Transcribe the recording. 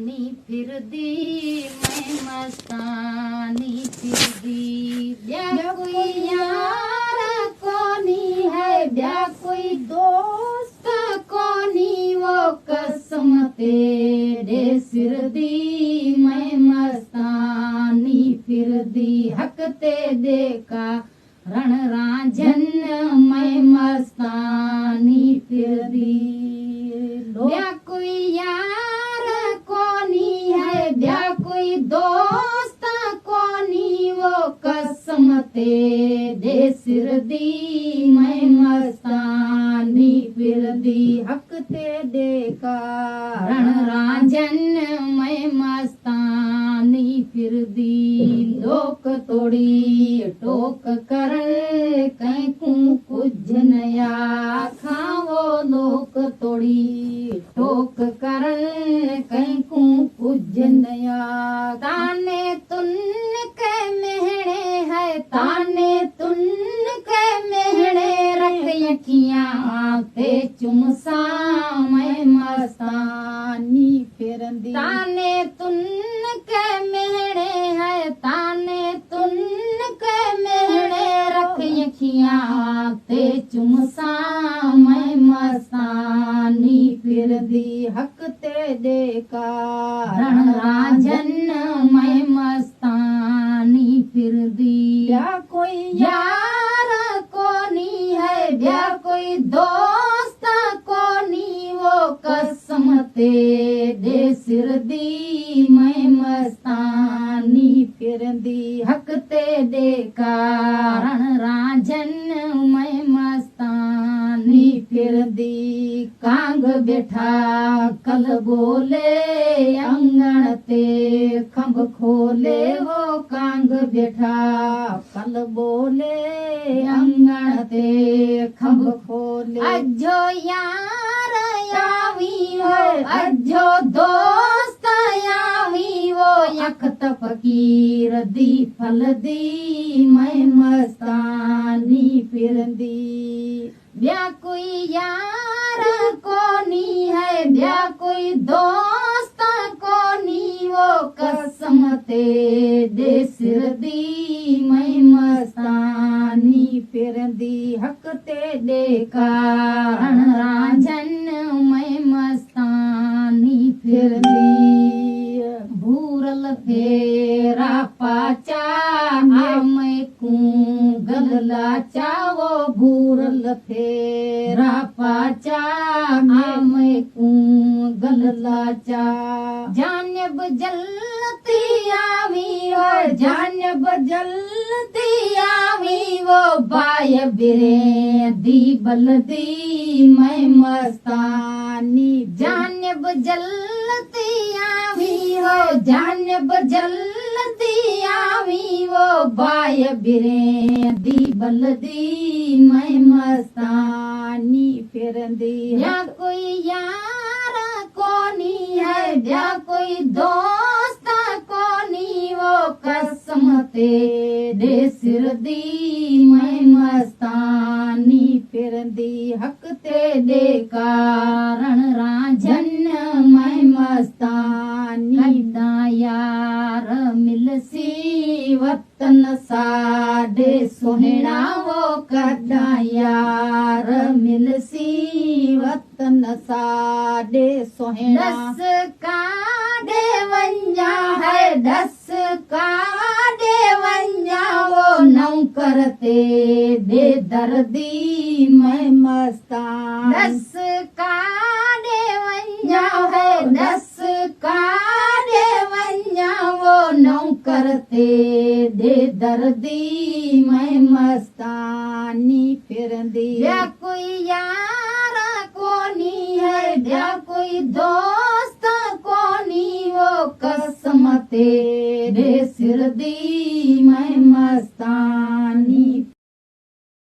मस्तानी फिरदी मैं मस्तानी फिरदी ब्या कोई यार कोनी है ब्या कोई दोस्त कोनी वो कसम तेरे सिरदी मैं मस्तानी फिरदी हक ते देखा रण रांझन मैं मस्तानी फिरदी ब्या कोई यार कोनी है ब्या कोई दोस्त कोनी वो कसम तेरे सिरदी मैं मस्तानी फिरदी हक ते देखा रण रांझन मैं मस्तानी फिरदी लोक तोड़ी टोक करन कैकू कुछ नया खावो लोक तोड़ी टोक करन कैकू कुछ नया ताने तुन के मेहणे है ताने तुन के मेहणे रख अखियां ते चुमसा मैं मस्तानी फिरदी ताने तुन के मेहणे है ताने तुन के मेहणे रख अखियां ते चुमसा मैं मस्तानी फिरदी हक ते देखा रण रांझन मैं मस्तानी फिरदी ब्या कोई यार कोनी है ब्या कोई दोस्त कोनी वो कसम तेरे सिरदी मैं मस्तानी फिरदी हक ते देखा रण रांझन मैं मस्तानी फिरदी कांग बैठा कल बोले अंगण ते खंभ खोले वो कांग बैठा कल बोले अंगण ते खंभ खोले अजो यार यावी हो अजो दोस्त यावी वो यखत फकीर दी फल दी मैं मस्तानी फिरदी ब्या कोई यार कोनी है ब्या कोई दोस्त कोनी वो कसम तेरे सिरदी मैं मस्तानी फिरदी हक ते देखा रण रांझन मैं मस्तानी फिरदी भूरल फेरा पाचा मैं गलला चावो भूरल फेरा पाचा मैं गलला चा जानब जलती आवी हो जानब जलती आवी वो बाय बिरे दी बलदी मैं मस्तानी जानब जलती आवी हो जानब जलती आवी वो बाय बिरे दी बलदी मैं मस्तानी फिरदी या कोई यार कोनी है ब्या कोई दोस्त कोनी वो कसम तेरे सिरदी मैं मस्तानी फिरदी हक ते देखा रण रांझन मैं मस्तानी यार मिलसी वतन साडे सोहना वो कदा यार मिलसी वतन साडे सोहना दस काडे वंजा है दस काडे वंजा वो नौ करते दे दर्दी मैं मस्तान दस काडे वंजा है दस काडे वंजा वो नौ करते दे दर्दी मैं मस्तानी फिरदी ब्या कोई यार कोनी है ब्या कोई दो